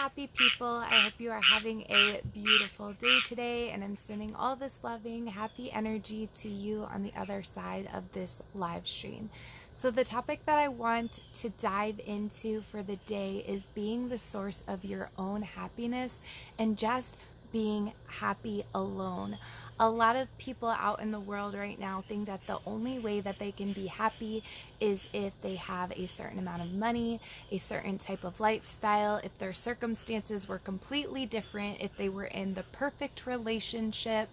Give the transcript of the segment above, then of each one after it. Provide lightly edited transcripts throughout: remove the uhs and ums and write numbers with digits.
happy people. I hope you are having a beautiful day today, and I'm sending all this loving, happy energy to you on the other side of this live stream. So the topic that I want to dive into for the day is being the source of your own happiness and just being happy alone. A lot of people out in the world right now think that the only way that they can be happy is if they have a certain amount of money, a certain type of lifestyle, if their circumstances were completely different, if they were in the perfect relationship,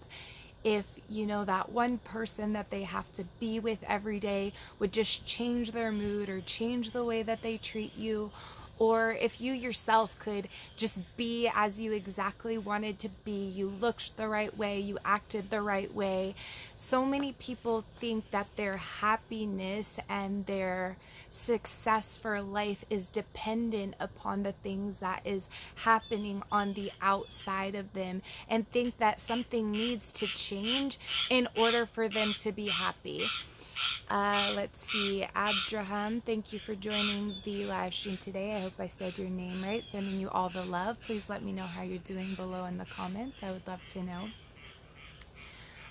if, you know, that one person that they have to be with every day would just change their mood or change the way that they treat you, or if you yourself could just be as you exactly wanted to be, you looked the right way, you acted the right way. So many people think that their happiness and their success for life is dependent upon the things that is happening on the outside of them, and think that something needs to change in order for them to be happy. Let's see, Abdraham, thank you for joining the live stream today. I hope I said your name right. Sending you all the love. Please let me know how you're doing below in the comments. I would love to know.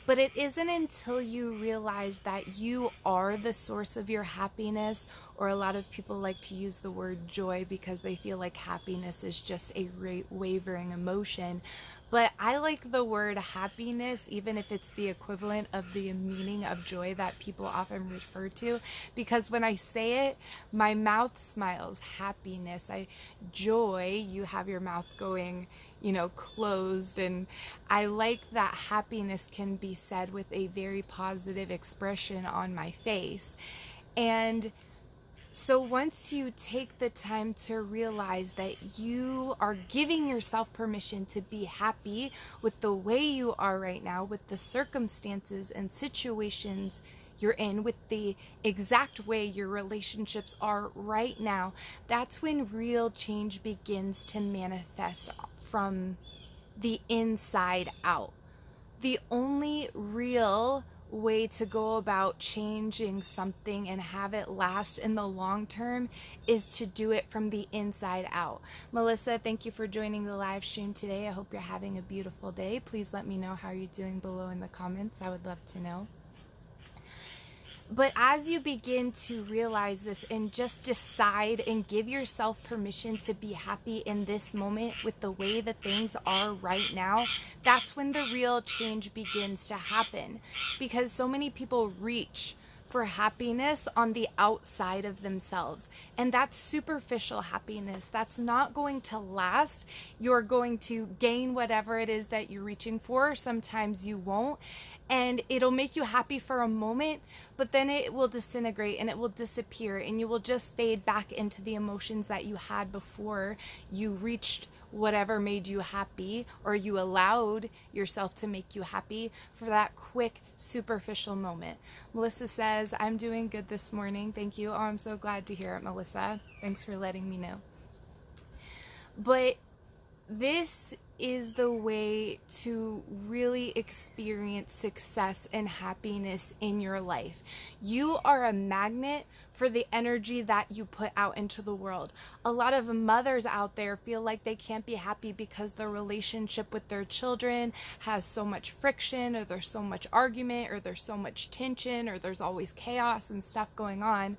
But it isn't until you realize that you are the source of your happiness, or a lot of people like to use the word joy because they feel like happiness is just a wavering emotion. But I like the word happiness, even if it's the equivalent of the meaning of joy that people often refer to, because when I say it, my mouth smiles. Happiness, joy, you have your mouth going, you know, closed, and I like that happiness can be said with a very positive expression on my face. And so once you take the time to realize that you are giving yourself permission to be happy with the way you are right now, with the circumstances and situations you're in, with the exact way your relationships are right now, that's when real change begins to manifest from the inside out. The only real way to go about changing something and have it last in the long term is to do it from the inside out. Melissa, thank you for joining the live stream today. I hope you're having a beautiful day. Please let me know how you're doing below in the comments. I would love to know. But as you begin to realize this and just decide and give yourself permission to be happy in this moment with the way that things are right now, that's when the real change begins to happen. Because so many people reach for happiness on the outside of themselves, and that's superficial happiness. That's not going to last. You're going to gain whatever it is that you're reaching for. Sometimes you won't, and it'll make you happy for a moment, but then it will disintegrate and it will disappear, and you will just fade back into the emotions that you had before you reached whatever made you happy, or you allowed yourself to make you happy for that quick superficial moment. Melissa says, I'm doing good this morning. Thank you. Oh, I'm so glad to hear it, Melissa. Thanks for letting me know. But this is the way to really experience success and happiness in your life. You are a magnet for the energy that you put out into the world. A lot of mothers out there feel like they can't be happy because their relationship with their children has so much friction, or there's so much argument, or there's so much tension, or there's always chaos and stuff going on.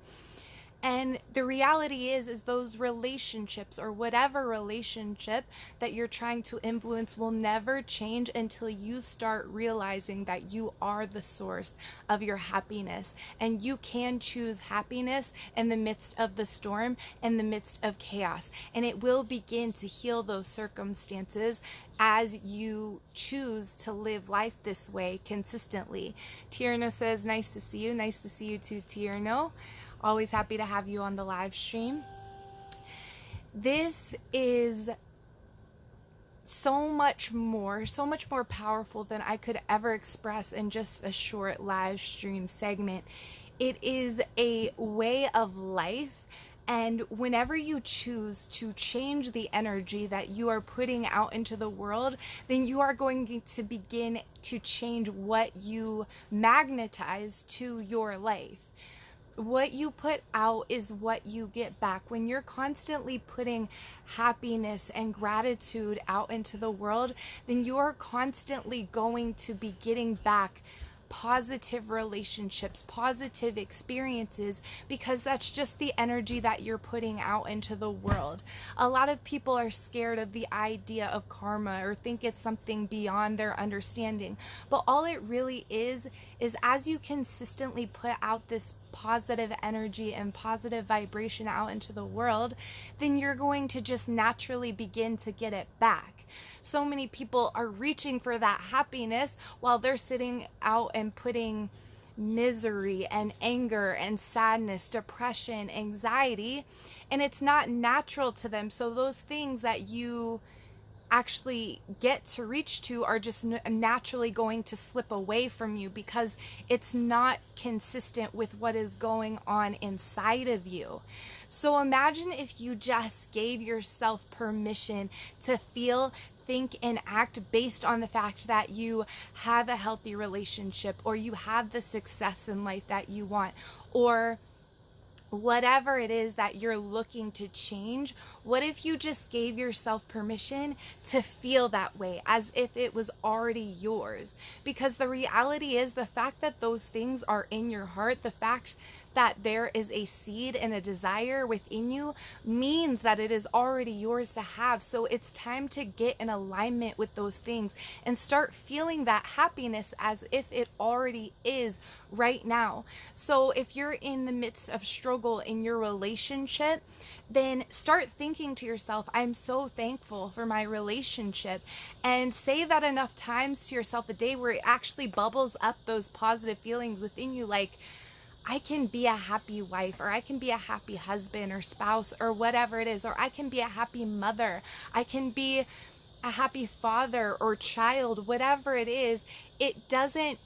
And the reality is those relationships, or whatever relationship that you're trying to influence, will never change until you start realizing that you are the source of your happiness, and you can choose happiness in the midst of the storm, in the midst of chaos, and it will begin to heal those circumstances as you choose to live life this way consistently. Tierno says, nice to see you. Nice to see you too, Tierno. Always happy to have you on the live stream. This is so much more powerful than I could ever express in just a short live stream segment. It is a way of life, and whenever you choose to change the energy that you are putting out into the world, then you are going to begin to change what you magnetize to your life. what you put out is what you get back. When you're constantly putting happiness and gratitude out into the world, then you are constantly going to be getting back positive relationships, positive experiences, because that's just the energy that you're putting out into the world. A lot of people are scared of the idea of karma or think it's something beyond their understanding. But all it really is as you consistently put out this positive energy and positive vibration out into the world, then you're going to just naturally begin to get it back. So many people are reaching for that happiness while they're sitting out and putting misery and anger and sadness, depression, anxiety, and it's not natural to them. So those things that you actually get to reach to are just naturally going to slip away from you because it's not consistent with what is going on inside of you. So imagine if you just gave yourself permission to feel, think, and act based on the fact that you have a healthy relationship, or you have the success in life that you want, or whatever it is that you're looking to change. What if you just gave yourself permission to feel that way as if it was already yours? Because the reality is, the fact that those things are in your heart, the fact that there is a seed and a desire within you, means that it is already yours to have. So it's time to get in alignment with those things and start feeling that happiness as if it already is right now. So if you're in the midst of struggle in your relationship, then start thinking to yourself, I'm so thankful for my relationship, and say that enough times to yourself a day where it actually bubbles up those positive feelings within you, like, I can be a happy wife, or I can be a happy husband or spouse, or whatever it is, or I can be a happy mother, I can be a happy father or child, whatever it is. It doesn't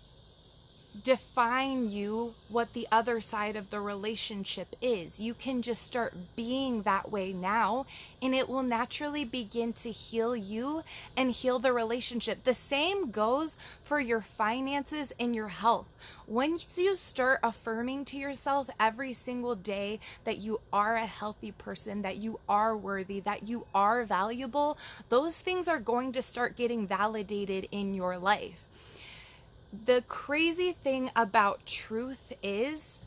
define you what the other side of the relationship is. You can just start being that way now, and it will naturally begin to heal you and heal the relationship. The same goes for your finances and your health. Once you start affirming to yourself every single day that you are a healthy person, that you are worthy, that you are valuable, those things are going to start getting validated in your life. The crazy thing about truth is,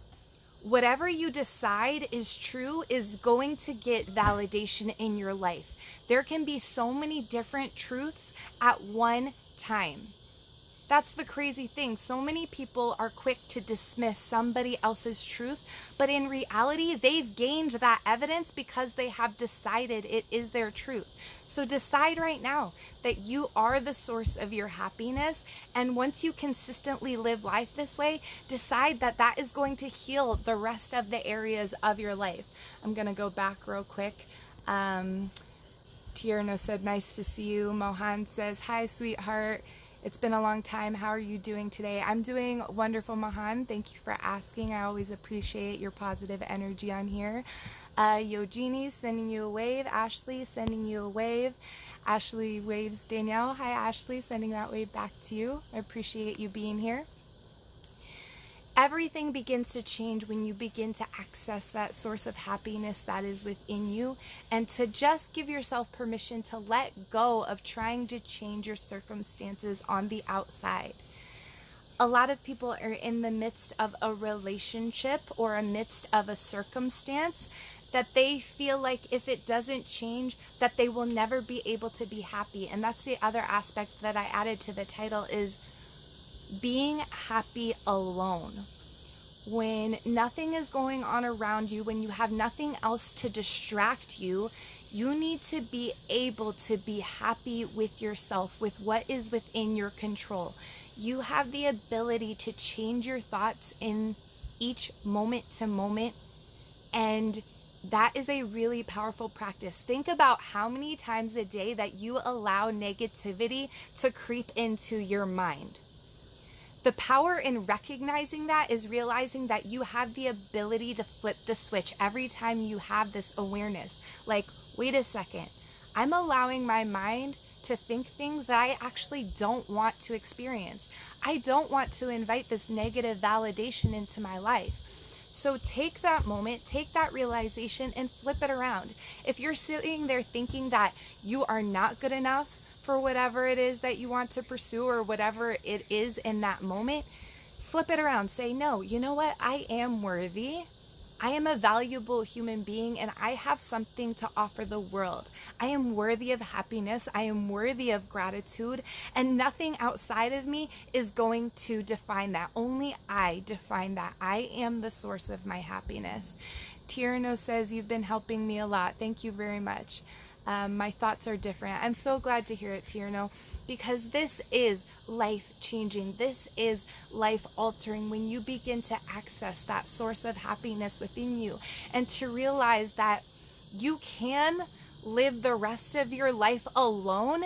whatever you decide is true is going to get validation in your life. There can be so many different truths at one time. That's the crazy thing. So many people are quick to dismiss somebody else's truth, but in reality, they've gained that evidence because they have decided it is their truth. So decide right now that you are the source of your happiness, and once you consistently live life this way, decide that that is going to heal the rest of the areas of your life. I'm going to go back real quick. Tierno said, nice to see you. Mohan says, hi, sweetheart. It's been a long time. How are you doing today? I'm doing wonderful, Mahan. Thank you for asking. I always appreciate your positive energy on here. Yogini sending you a wave. Ashley sending you a wave. Ashley waves Danielle. Hi, Ashley. Sending that wave back to you. I appreciate you being here. Everything begins to change when you begin to access that source of happiness that is within you, and to just give yourself permission to let go of trying to change your circumstances on the outside. A lot of people are in the midst of a relationship or amidst of a circumstance that they feel like if it doesn't change, that they will never be able to be happy. And that's the other aspect that I added to the title, is being happy alone. When nothing is going on around you, when you have nothing else to distract you, you need to be able to be happy with yourself, with what is within your control. You have the ability to change your thoughts in each moment to moment, and that is a really powerful practice. Think about how many times a day that you allow negativity to creep into your mind. The power in recognizing that is realizing that you have the ability to flip the switch every time you have this awareness. Like, wait a second, I'm allowing my mind to think things that I actually don't want to experience. I don't want to invite this negative validation into my life. So take that moment, take that realization and flip it around. If you're sitting there thinking that you are not good enough for whatever it is that you want to pursue or whatever it is in that moment, flip it around. Say, no, you know what? I am worthy. I am a valuable human being and I have something to offer the world. I am worthy of happiness. I am worthy of gratitude, and nothing outside of me is going to define that. Only I define that. I am the source of my happiness. Tierno says, you've been helping me a lot. Thank you very much. My thoughts are different. I'm so glad to hear it, Tierno, because this is life-changing. This is life-altering when you begin to access that source of happiness within you and to realize that you can live the rest of your life alone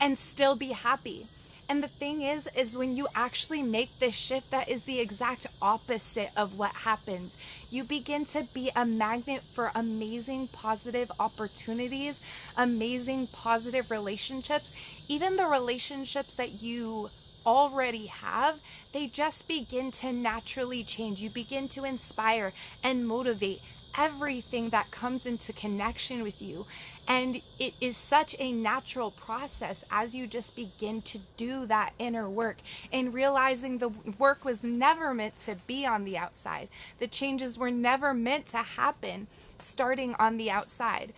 and still be happy. And the thing is when you actually make this shift, that is the exact opposite of what happens. You begin to be a magnet for amazing positive opportunities, amazing positive relationships. Even the relationships that you already have, they just begin to naturally change. You begin to inspire and motivate everything that comes into connection with you. And it is such a natural process as you just begin to do that inner work and realizing the work was never meant to be on the outside. The changes were never meant to happen starting on the outside.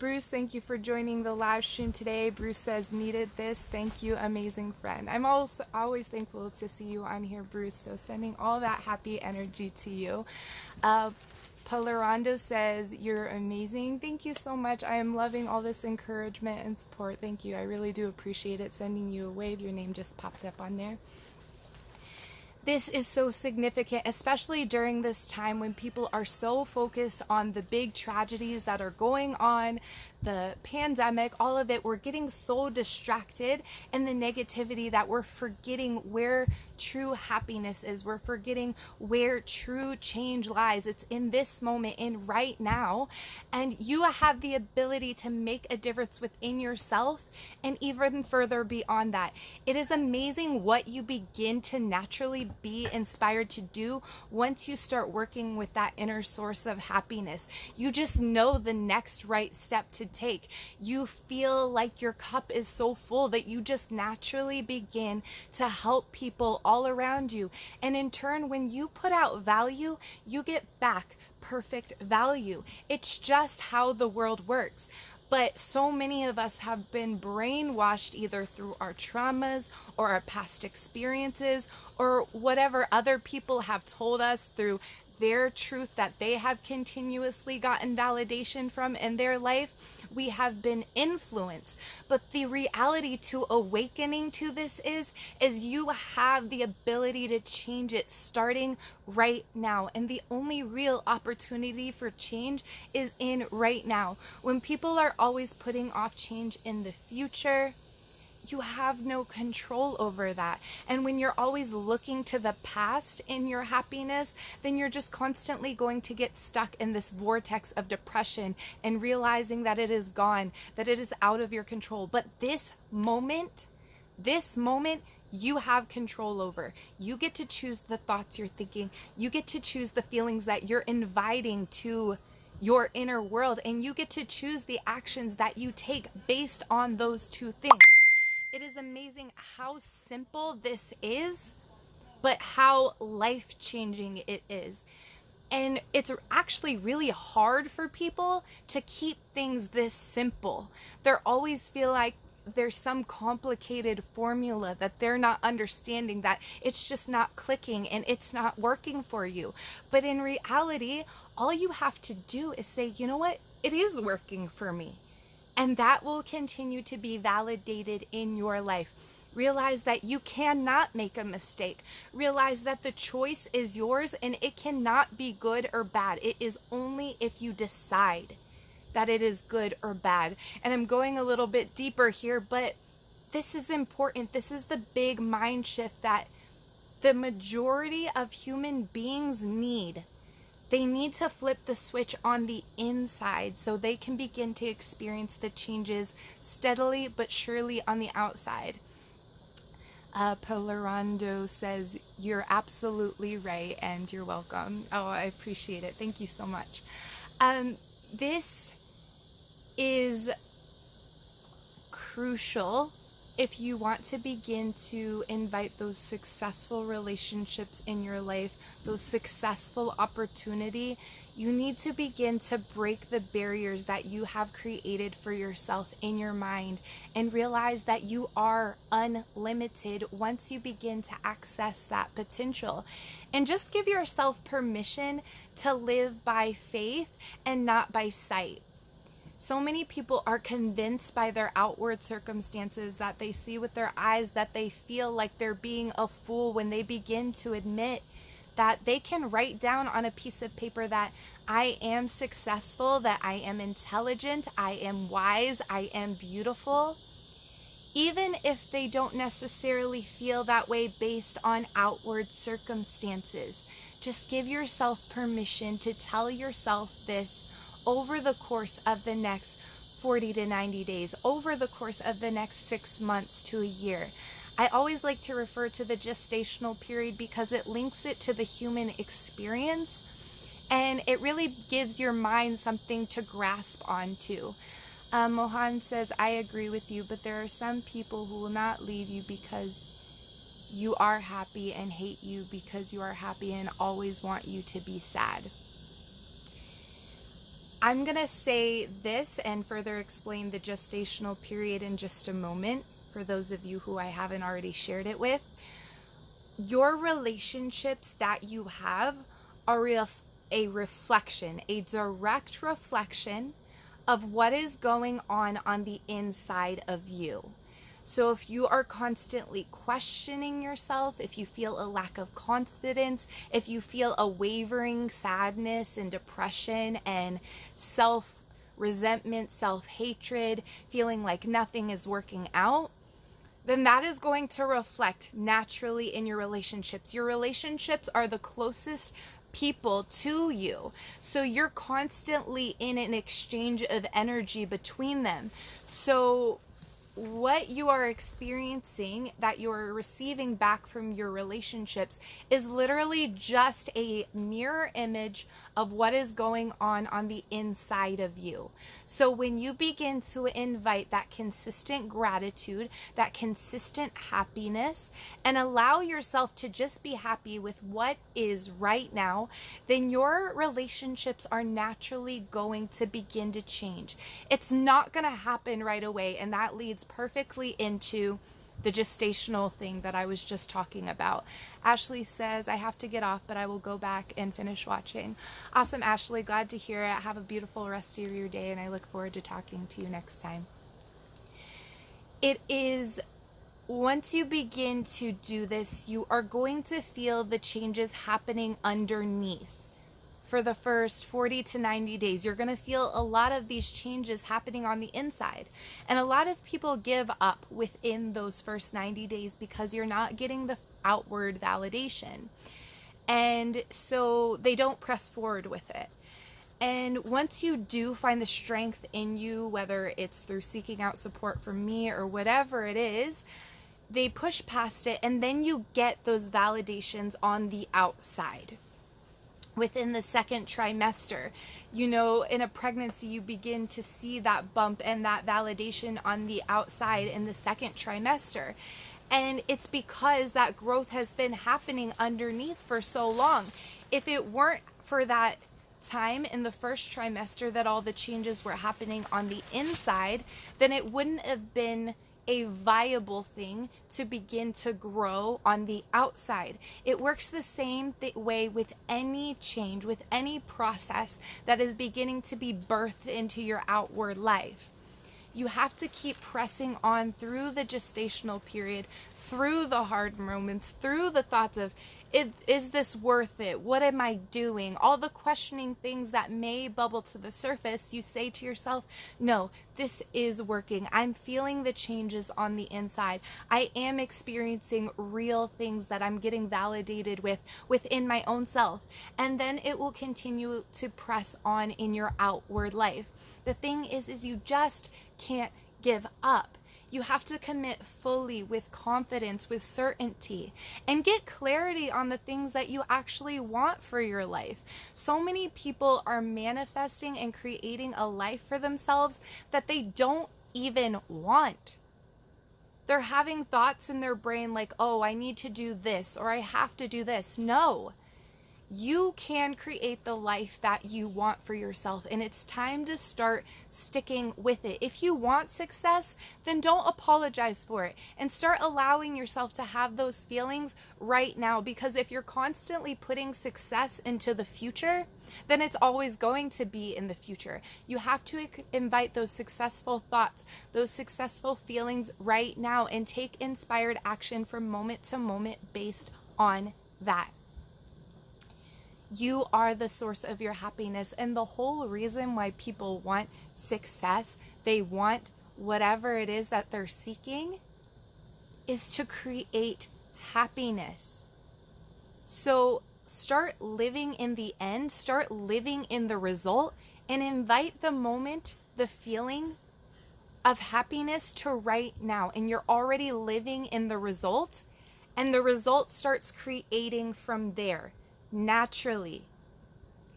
Bruce, thank you for joining the live stream today. Bruce says, needed this. Thank you, amazing friend. I'm also always thankful to see you on here, Bruce. So sending all that happy energy to you. Palerando says, you're amazing. Thank you so much. I am loving all this encouragement and support. Thank you. I really do appreciate it. Sending you a wave. Your name just popped up on there. This is so significant, especially during this time when people are so focused on the big tragedies that are going on, the pandemic, all of it. We're getting so distracted in the negativity that we're forgetting where true happiness is. We're forgetting where true change lies. It's in this moment, in right now. And you have the ability to make a difference within yourself and even further beyond that. It is amazing what you begin to naturally be inspired to do once you start working with that inner source of happiness. You just know the next right step to take. You feel like your cup is so full that you just naturally begin to help people all around you. And in turn, when you put out value, you get back perfect value. It's just how the world works. But so many of us have been brainwashed either through our traumas or our past experiences or whatever other people have told us through their truth that they have continuously gotten validation from in their life. We have been influenced. But the reality to awakening to this is you have the ability to change it starting right now. And the only real opportunity for change is in right now. When people are always putting off change in the future, you have no control over that. And when you're always looking to the past in your happiness, then you're just constantly going to get stuck in this vortex of depression and realizing that it is gone, that it is out of your control. But this moment, you have control over. You get to choose the thoughts you're thinking. You get to choose the feelings that you're inviting to your inner world, and you get to choose the actions that you take based on those two things. It is amazing how simple this is, but how life-changing it is. And it's actually really hard for people to keep things this simple. They always feel like there's some complicated formula that they're not understanding, that it's just not clicking and it's not working for you. But in reality, all you have to do is say, you know what? It is working for me. And that will continue to be validated in your life. Realize that you cannot make a mistake. Realize that the choice is yours and it cannot be good or bad. It is only if you decide that it is good or bad. And I'm going a little bit deeper here, but this is important. This is the big mind shift that the majority of human beings need. They need to flip the switch on the inside so they can begin to experience the changes steadily but surely on the outside. Polarando says, "You're absolutely right, and you're welcome." Oh, I appreciate it. Thank you so much. This is crucial if you want to begin to invite those successful relationships in your life, those successful opportunity. You need to begin to break the barriers that you have created for yourself in your mind and realize that you are unlimited once you begin to access that potential. And just give yourself permission to live by faith and not by sight. So many people are convinced by their outward circumstances that they see with their eyes that they feel like they're being a fool when they begin to admit that they can write down on a piece of paper that I am successful, that I am intelligent, I am wise, I am beautiful. Even if they don't necessarily feel that way based on outward circumstances, just give yourself permission to tell yourself this over the course of the next 40 to 90 days, over the course of the next 6 months to a year. I always like to refer to the gestational period because it links it to the human experience and it really gives your mind something to grasp onto. Mohan says, "I agree with you, but there are some people who will not leave you because you are happy and hate you because you are happy and always want you to be sad." I'm going to say this and further explain the gestational period in just a moment for those of you who I haven't already shared it with. Your relationships that you have are a reflection, a direct reflection of what is going on the inside of you. So if you are constantly questioning yourself, if you feel a lack of confidence, if you feel a wavering sadness and depression and self-resentment, self-hatred, feeling like nothing is working out, then that is going to reflect naturally in your relationships. Your relationships are the closest people to you. So you're constantly in an exchange of energy between them. So what you are experiencing that you're receiving back from your relationships is literally just a mirror image of what is going on the inside of you. So when you begin to invite that consistent gratitude, that consistent happiness, and allow yourself to just be happy with what is right now, then your relationships are naturally going to begin to change. It's not going to happen right away, and that leads perfectly into the gestational thing that I was just talking about. Ashley says, "I have to get off, but I will go back and finish watching." Awesome, Ashley. Glad to hear it. Have a beautiful rest of your day, and I look forward to talking to you next time. It is, once you begin to do this, you are going to feel the changes happening underneath. For the first 40 to 90 days, you're going to feel a lot of these changes happening on the inside. And a lot of people give up within those first 90 days because you're not getting the outward validation. And so they don't press forward with it. And once you do find the strength in you, whether it's through seeking out support from me or whatever it is, they push past it, and then you get those validations on the outside. Within the second trimester, you know, in a pregnancy, you begin to see that bump and that validation on the outside in the second trimester. And it's because that growth has been happening underneath for so long. If it weren't for that time in the first trimester that all the changes were happening on the inside, then it wouldn't have been a viable thing to begin to grow on the outside. It works the same way with any change, with any process that is beginning to be birthed into your outward life. You have to keep pressing on through the gestational period, through the hard moments, through the thoughts of, is this worth it? What am I doing? All the questioning things that may bubble to the surface, you say to yourself, no, this is working. I'm feeling the changes on the inside. I am experiencing real things that I'm getting validated within my own self. And then it will continue to press on in your outward life. The thing is you just can't give up. You have to commit fully with confidence, with certainty, and get clarity on the things that you actually want for your life. So many people are manifesting and creating a life for themselves that they don't even want. They're having thoughts in their brain like, oh, I need to do this, or I have to do this. No. You can create the life that you want for yourself, and it's time to start sticking with it. If you want success, then don't apologize for it and start allowing yourself to have those feelings right now, because if you're constantly putting success into the future, then it's always going to be in the future. You have to invite those successful thoughts, those successful feelings right now, and take inspired action from moment to moment based on that. You are the source of your happiness, and the whole reason why people want success, they want whatever it is that they're seeking, is to create happiness. So start living in the end, start living in the result, and invite the moment, the feeling of happiness to right now, and you're already living in the result, and the result starts creating from there. Naturally.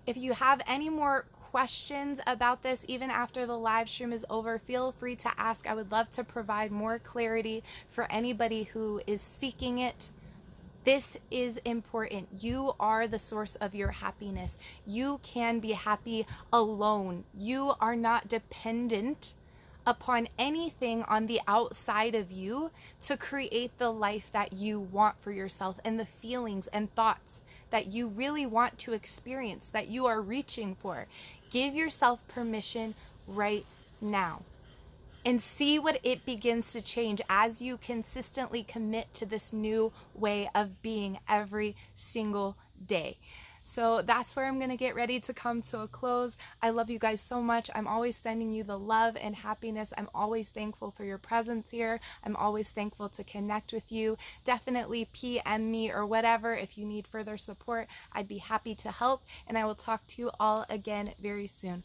If you have any more questions about this, even after the live stream is over, feel free to ask. I would love to provide more clarity for anybody who is seeking it. This is important. You are the source of your happiness. You can be happy alone. You are not dependent upon anything on the outside of you to create the life that you want for yourself and the feelings and thoughts that you really want to experience, that you are reaching for. Give yourself permission right now and see what it begins to change as you consistently commit to this new way of being every single day. So that's where I'm going to get ready to come to a close. I love you guys so much. I'm always sending you the love and happiness. I'm always thankful for your presence here. I'm always thankful to connect with you. Definitely PM me or whatever if you need further support. I'd be happy to help, and I will talk to you all again very soon.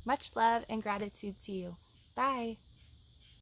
Much love and gratitude to you. Bye.